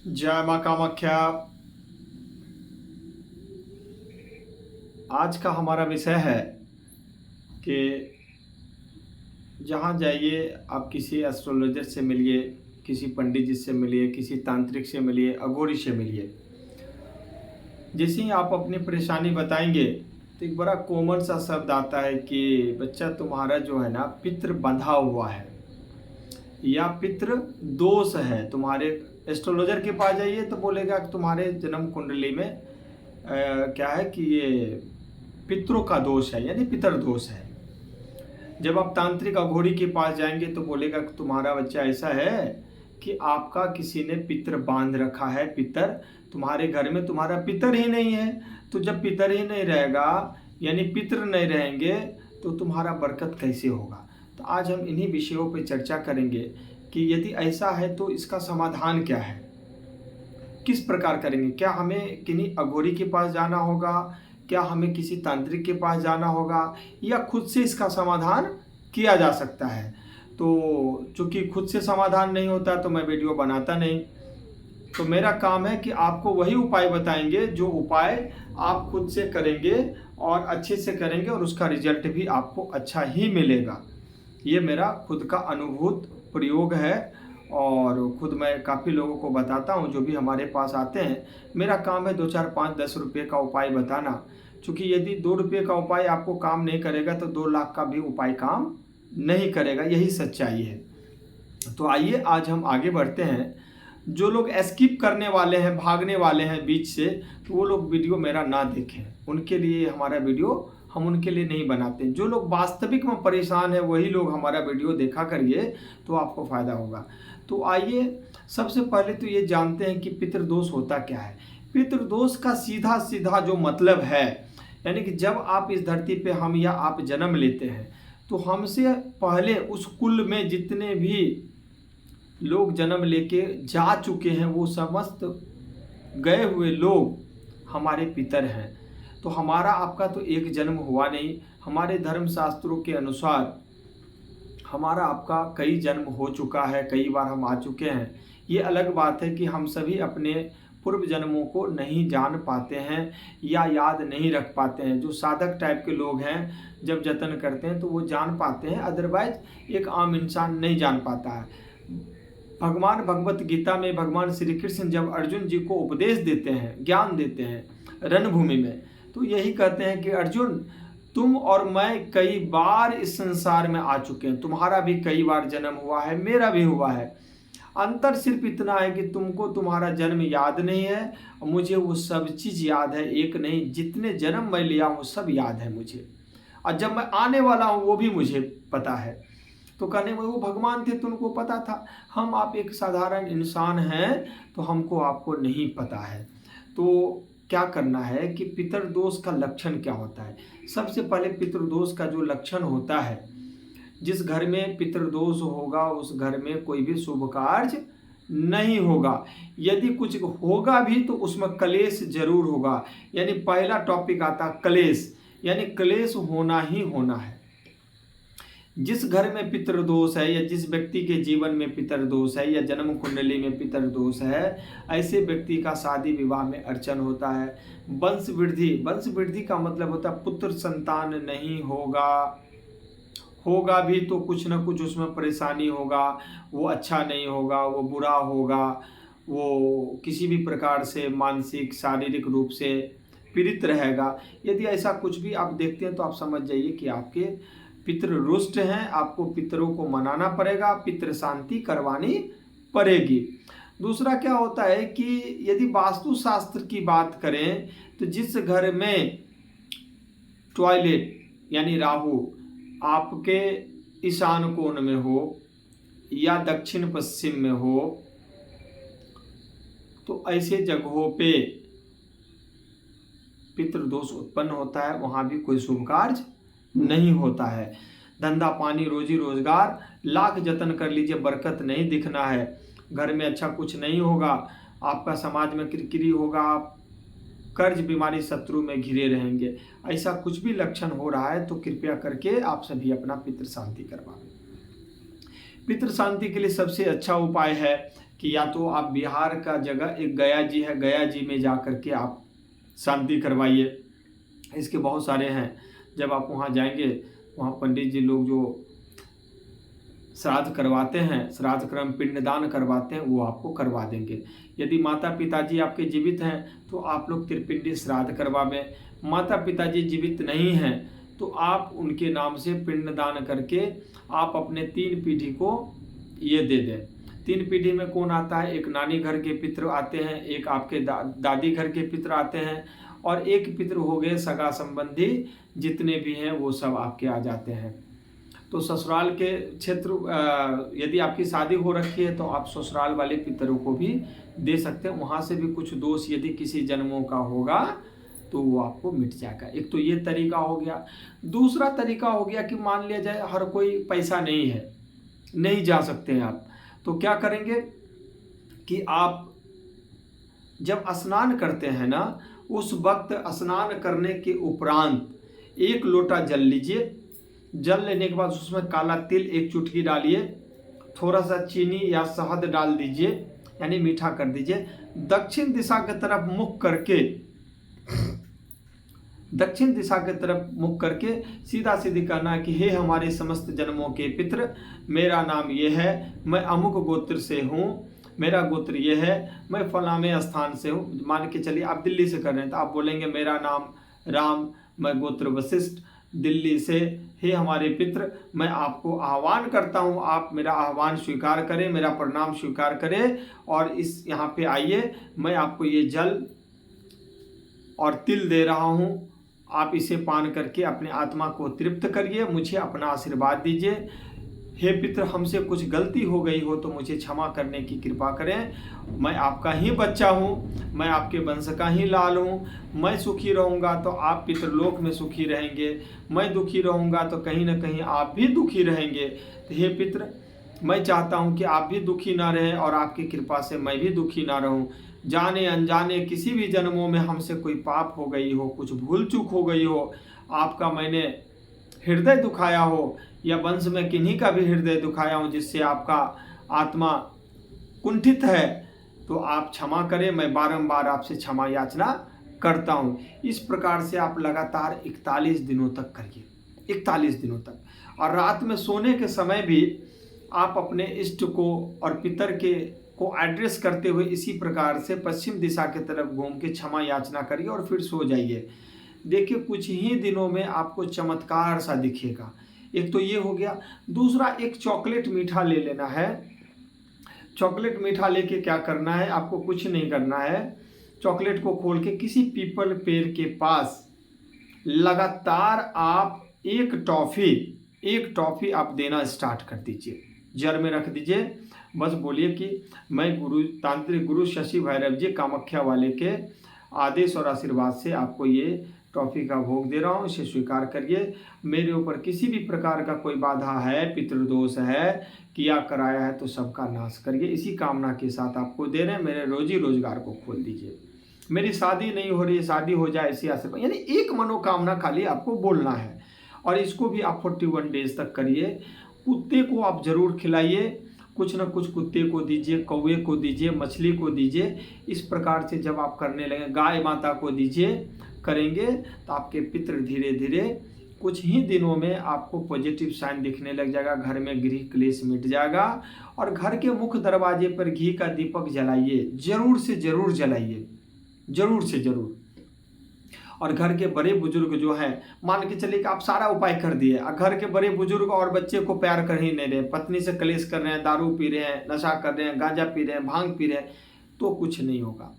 जय माँ कामाख्या। आज का हमारा विषय है कि जहाँ जाइए आप किसी एस्ट्रोलॉजर से मिलिए, किसी पंडित जी से मिलिए, किसी तांत्रिक से मिलिए, अघोरी से मिलिए। जैसे ही आप अपनी परेशानी बताएंगे तो एक बड़ा कॉमन सा शब्द आता है कि बच्चा तुम्हारा जो है ना पितृ बंधा हुआ है या पितृ दोष है। तुम्हारे एस्ट्रोलॉजर के पास जाइए तो बोलेगा कि तुम्हारे जन्म कुंडली में क्या है कि ये पितरों का दोष है, यानी पितर दोष है। जब आप तांत्रिक अघोरी के पास जाएंगे तो बोलेगा कि तुम्हारा बच्चा ऐसा है कि आपका किसी ने पितर बांध रखा है। पितर तुम्हारे घर में तुम्हारा पितर ही नहीं है, तो जब पितर ही नहीं रहेगा यानी पितर नहीं रहेंगे तो तुम्हारा बरकत कैसे होगा। तो आज हम इन्हीं विषयों पर चर्चा करेंगे कि यदि ऐसा है तो इसका समाधान क्या है, किस प्रकार करेंगे। क्या हमें किन्हीं अघोरी के पास जाना होगा, क्या हमें किसी तांत्रिक के पास जाना होगा, या खुद से इसका समाधान किया जा सकता है। तो चूंकि खुद से समाधान नहीं होता तो मैं वीडियो बनाता नहीं। तो मेरा काम है कि आपको वही उपाय बताएंगे जो उपाय आप खुद से करेंगे और अच्छे से करेंगे और उसका रिजल्ट भी आपको अच्छा ही मिलेगा। ये मेरा खुद का अनुभूत प्रयोग है और खुद मैं काफ़ी लोगों को बताता हूँ जो भी हमारे पास आते हैं। मेरा काम है 2 4 5 10 रुपये का उपाय बताना। चूँकि यदि 2 रुपये का उपाय आपको काम नहीं करेगा तो 2 लाख का भी उपाय काम नहीं करेगा, यही सच्चाई है। तो आइए आज हम आगे बढ़ते हैं। जो लोग स्किप करने वाले हैं, भागने वाले हैं बीच से, तो वो लोग वीडियो मेरा ना देखें। उनके लिए हमारा वीडियो हम उनके लिए नहीं बनाते। जो लोग वास्तविक में परेशान है वही लोग हमारा वीडियो देखा करिए, तो आपको फ़ायदा होगा। तो आइए सबसे पहले तो ये जानते हैं कि पितृदोष होता क्या है। पितृदोष का सीधा सीधा जो मतलब है, यानी कि जब आप इस धरती पे हम या आप जन्म लेते हैं तो हमसे पहले उस कुल में जितने भी लोग जन्म लेके जा चुके हैं वो समस्त गए हुए लोग हमारे पितर हैं। तो हमारा आपका तो एक जन्म हुआ नहीं। हमारे धर्म शास्त्रों के अनुसार हमारा आपका कई जन्म हो चुका है, कई बार हम आ चुके हैं। ये अलग बात है कि हम सभी अपने पूर्व जन्मों को नहीं जान पाते हैं या याद नहीं रख पाते हैं। जो साधक टाइप के लोग हैं जब जतन करते हैं तो वो जान पाते हैं, अदरवाइज एक आम इंसान नहीं जान पाता है। भगवान भगवत गीता में भगवान श्री कृष्ण जब अर्जुन जी को उपदेश देते हैं, ज्ञान देते हैं रणभूमि में, तो यही कहते हैं कि अर्जुन तुम और मैं कई बार इस संसार में आ चुके हैं। तुम्हारा भी कई बार जन्म हुआ है, मेरा भी हुआ है। अंतर सिर्फ इतना है कि तुमको तुम्हारा जन्म याद नहीं है और मुझे वो सब चीज़ याद है। एक नहीं, जितने जन्म मैं लिया हूँ सब याद है मुझे, और जब मैं आने वाला हूँ वो भी मुझे पता है। तो कहने में वो भगवान थे तो उनको पता था। हम आप एक साधारण इंसान हैं तो हमको आपको नहीं पता है। तो क्या करना है कि पितृदोष का लक्षण क्या होता है। सबसे पहले पितृदोष का जो लक्षण होता है, जिस घर में पितृदोष होगा उस घर में कोई भी शुभ कार्य नहीं होगा। यदि कुछ होगा भी तो उसमें कलेश जरूर होगा। यानी पहला टॉपिक आता कलेश, यानी कलेश होना ही होना है। जिस घर में पितृदोष है या जिस व्यक्ति के जीवन में पितृदोष है या जन्म कुंडली में पितृदोष है, ऐसे व्यक्ति का शादी विवाह में अड़चन होता है। वंश वृद्धि, वंश वृद्धि का मतलब होता है पुत्र संतान नहीं होगा, होगा भी तो कुछ ना कुछ उसमें परेशानी होगा। वो अच्छा नहीं होगा, वो बुरा होगा, वो किसी भी प्रकार से मानसिक शारीरिक रूप से पीड़ित रहेगा। यदि ऐसा कुछ भी आप देखते हैं तो आप समझ जाइए कि आपके पितृ रुष्ट हैं। आपको पितरों को मनाना पड़ेगा, पितृ शांति करवानी पड़ेगी। दूसरा क्या होता है कि यदि वास्तुशास्त्र की बात करें तो जिस घर में टॉयलेट यानी राहु आपके ईशान कोण में हो या दक्षिण पश्चिम में हो, तो ऐसे जगहों पे पितृदोष उत्पन्न होता है। वहाँ भी कोई शुभ कार्य नहीं होता है। धंधा पानी रोजी रोजगार लाख जतन कर लीजिए, बरकत नहीं दिखना है। घर में अच्छा कुछ नहीं होगा, आपका समाज में किरकिरी होगा, आप कर्ज बीमारी शत्रु में घिरे रहेंगे। ऐसा कुछ भी लक्षण हो रहा है तो कृपया करके आप सभी अपना पितृ शांति करवाएं। पितृ शांति के लिए सबसे अच्छा उपाय है कि या तो आप बिहार का जगह एक गया जी है, गया जी में जा कर के आप शांति करवाइए। इसके बहुत सारे हैं। जब आप वहाँ जाएंगे, वहाँ पंडित जी लोग जो श्राद्ध करवाते हैं, श्राद्ध क्रम पिंडदान करवाते हैं, वो आपको करवा देंगे। यदि माता पिताजी आपके जीवित हैं तो आप लोग त्रिपिंडी श्राद्ध करवावें। माता पिताजी जीवित नहीं हैं तो आप उनके नाम से पिंडदान करके आप अपने 3 पीढ़ी को ये दे दें। 3 पीढ़ी में कौन आता है? एक नानी घर के पितृ आते हैं, एक आपके दादी घर के पितृ आते हैं, और एक पितृ हो गए सगा संबंधी जितने भी हैं वो सब आपके आ जाते हैं। तो ससुराल के क्षेत्र, यदि आपकी शादी हो रखी है तो आप ससुराल वाले पितरों को भी दे सकते हैं। वहाँ से भी कुछ दोष यदि किसी जन्मों का होगा तो वो आपको मिट जाएगा। एक तो ये तरीका हो गया। दूसरा तरीका हो गया कि मान लिया जाए हर कोई पैसा नहीं है, नहीं जा सकते हैं आप, तो क्या करेंगे कि आप जब स्नान करते हैं ना, उस वक्त स्नान करने के उपरांत 1 लोटा जल लीजिए। जल लेने के बाद उसमें काला तिल 1 चुटकी डालिए, थोड़ा सा चीनी या शहद डाल दीजिए, यानी मीठा कर दीजिए। दक्षिण दिशा की तरफ मुख करके, दक्षिण दिशा की तरफ मुख करके सीधा सीधी कहना है कि हे हमारे समस्त जन्मों के पितृ, मेरा नाम ये है, मैं अमुक गोत्र से हूँ, मेरा गोत्र ये है, मैं फलाने स्थान से हूँ। मान के चलिए आप दिल्ली से कर रहे हैं तो आप बोलेंगे मेरा नाम राम, मैं गोत्र वशिष्ठ, दिल्ली से। हे हमारे पितृ, मैं आपको आह्वान करता हूँ, आप मेरा आह्वान स्वीकार करें, मेरा प्रणाम स्वीकार करें और इस यहाँ पे आइए। मैं आपको ये जल और तिल दे रहा हूँ, आप इसे पान करके अपने आत्मा को तृप्त करिए, मुझे अपना आशीर्वाद दीजिए। हे पितृ, हमसे कुछ गलती हो गई हो तो मुझे क्षमा करने की कृपा करें। मैं आपका ही बच्चा हूँ, मैं आपके वंश का ही लाल हूँ। मैं सुखी रहूँगा तो आप पितृलोक में सुखी रहेंगे, मैं दुखी रहूँगा तो कहीं ना कहीं आप भी दुखी रहेंगे। तो हे पितृ, मैं चाहता हूँ कि आप भी दुखी ना रहें और आपकी कृपा से मैं भी दुखी ना रहूँ। जाने अनजाने किसी भी जन्मों में हमसे कोई पाप हो गई हो, कुछ भूल चूक हो गई हो, आपका मैंने हृदय दुखाया हो या वंश में किन्हीं का भी हृदय दुखाया हो जिससे आपका आत्मा कुंठित है, तो आप क्षमा करें। मैं बारंबार आपसे क्षमा याचना करता हूँ। इस प्रकार से आप लगातार 41 दिनों तक करिए, 41 दिनों तक। और रात में सोने के समय भी आप अपने इष्ट को और पितर के को एड्रेस करते हुए इसी प्रकार से पश्चिम दिशा की तरफ घूम के क्षमा याचना करिए और फिर सो जाइए। देखिए कुछ ही दिनों में आपको चमत्कार सा दिखेगा। एक तो ये हो गया। दूसरा, एक चॉकलेट मीठा ले लेना है। चॉकलेट मीठा लेके क्या करना है, आपको कुछ नहीं करना है। चॉकलेट को खोल के किसी पीपल पेड़ के पास लगातार आप एक टॉफ़ी आप देना स्टार्ट कर दीजिए, जर में रख दीजिए। बस बोलिए कि मैं गुरु तांत्रिक गुरु शशि भैरव जी कामाख्या वाले के आदेश और आशीर्वाद से आपको ये टॉफ़ी का भोग दे रहा हूँ, इसे स्वीकार करिए। मेरे ऊपर किसी भी प्रकार का कोई बाधा है, पितृदोष है, किया कराया है तो सबका नाश करिए। इसी कामना के साथ आपको दे रहे हैं। मेरे रोजी रोजगार को खोल दीजिए। मेरी शादी नहीं हो रही है, शादी हो जाए, इसी आशीर्वाद। यानी एक मनोकामना खाली आपको बोलना है और इसको भी आप 41 डेज तक करिए। कुत्ते को आप जरूर खिलाइए, कुछ ना कुछ कुत्ते को दीजिए, कौवे को दीजिए, मछली को दीजिए। इस प्रकार से जब आप करने लगे, गाय माता को दीजिए, करेंगे तो आपके पितृ धीरे धीरे कुछ ही दिनों में आपको पॉजिटिव साइन दिखने लग जाएगा। घर में गृह क्लेश मिट जाएगा। और घर के मुख्य दरवाजे पर घी का दीपक जलाइए, जरूर से जरूर जलाइए, जरूर से जरूर। और घर के बड़े बुजुर्ग जो हैं, मान के चलिए कि आप सारा उपाय कर दिए, घर के बड़े बुजुर्ग और बच्चे को प्यार कर ही नहीं रहे, पत्नी से कलेश कर रहे हैं, दारू पी रहे हैं, नशा कर रहे हैं, गांजा पी रहे हैं, भांग पी रहे हैं, तो कुछ नहीं होगा।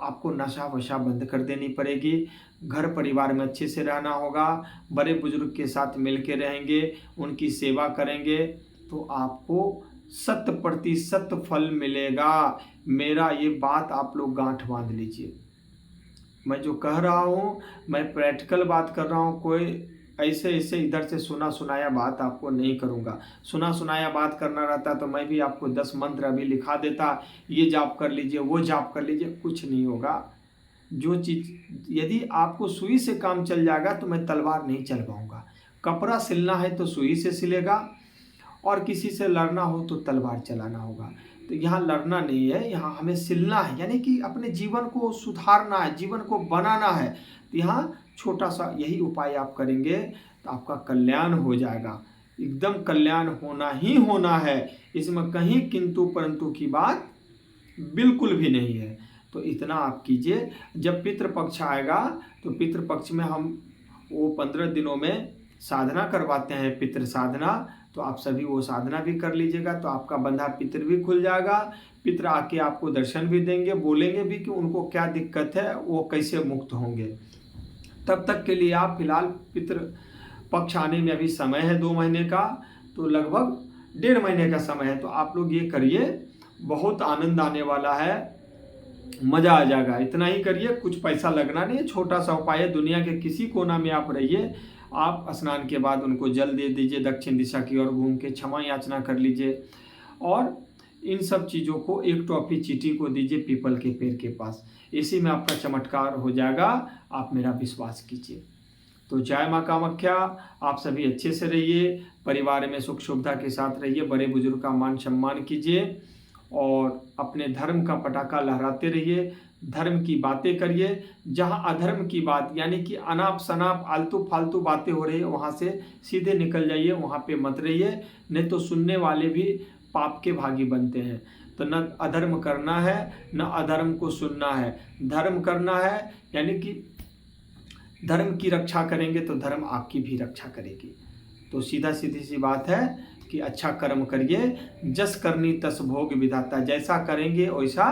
आपको नशा वशा बंद कर देनी पड़ेगी। घर परिवार में अच्छे से रहना होगा। बड़े बुजुर्ग के साथ मिल के रहेंगे, उनकी सेवा करेंगे तो आपको 100% फल मिलेगा। मेरा ये बात आप लोग गांठ बांध लीजिए। मैं जो कह रहा हूँ, मैं प्रैक्टिकल बात कर रहा हूँ। कोई ऐसे इधर से सुना सुनाया बात आपको नहीं करूँगा। सुना सुनाया बात करना रहता तो मैं भी आपको 10 मंत्र अभी लिखा देता, ये जाप कर लीजिए, वो जाप कर लीजिए, कुछ नहीं होगा। जो चीज़, यदि आपको सुई से काम चल जाएगा तो मैं तलवार नहीं चलवाऊँगा। कपड़ा सिलना है तो सुई से सिलेगा और किसी से लड़ना हो तो तलवार चलाना होगा। तो यहाँ लड़ना नहीं है, यहाँ हमें सिलना है, यानी कि अपने जीवन को सुधारना है, जीवन को बनाना है। तो यहाँ छोटा सा यही उपाय आप करेंगे तो आपका कल्याण हो जाएगा। एकदम कल्याण होना ही होना है, इसमें कहीं किंतु परंतु की बात बिल्कुल भी नहीं है। तो इतना आप कीजिए। जब पितृपक्ष आएगा तो पितृपक्ष में हम वो 15 दिनों में साधना करवाते हैं, पितृ साधना। तो आप सभी वो साधना भी कर लीजिएगा, तो आपका बंधा पितृ भी खुल जाएगा। पितृ आके आपको दर्शन भी देंगे, बोलेंगे भी कि उनको क्या दिक्कत है, वो कैसे मुक्त होंगे। तब तक के लिए आप फिलहाल पितृ पक्ष आने में अभी समय है 2 महीने का, तो लगभग 1.5 महीने का समय है। तो आप लोग ये करिए, बहुत आनंद आने वाला है, मज़ा आ जाएगा। इतना ही करिए, कुछ पैसा लगना नहीं है, छोटा सा उपाय है। दुनिया के किसी कोना में आप रहिए, आप स्नान के बाद उनको जल दे दीजिए, दक्षिण दिशा की ओर घूम के क्षमा याचना कर लीजिए, और इन सब चीज़ों को एक टॉफी चींटी को दीजिए पीपल के पेड़ के पास। इसी में आपका चमत्कार हो जाएगा, आप मेरा विश्वास कीजिए। तो जय माँ कामाख्या। आप सभी अच्छे से रहिए, परिवार में सुख सुविधा के साथ रहिए, बड़े बुजुर्ग का मान सम्मान कीजिए, और अपने धर्म का पटाखा लहराते रहिए, धर्म की बातें करिए। जहाँ अधर्म की बात, यानी कि अनाप शनाप आलतू फालतू बातें हो रही है, वहाँ से सीधे निकल जाइए, वहाँ पे मत रहिए, नहीं तो सुनने वाले भी पाप के भागी बनते हैं। तो न अधर्म करना है, न अधर्म को सुनना है। धर्म करना है, यानी कि धर्म की रक्षा करेंगे तो धर्म आपकी भी रक्षा करेगी। तो सीधा सीधी सी बात है कि अच्छा कर्म करिए, जस करनी तस भोग विधाता, जैसा करेंगे वैसा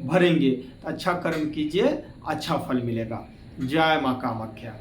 भरेंगे। तो अच्छा कर्म कीजिए, अच्छा फल मिलेगा। जय माँ कामाख्या।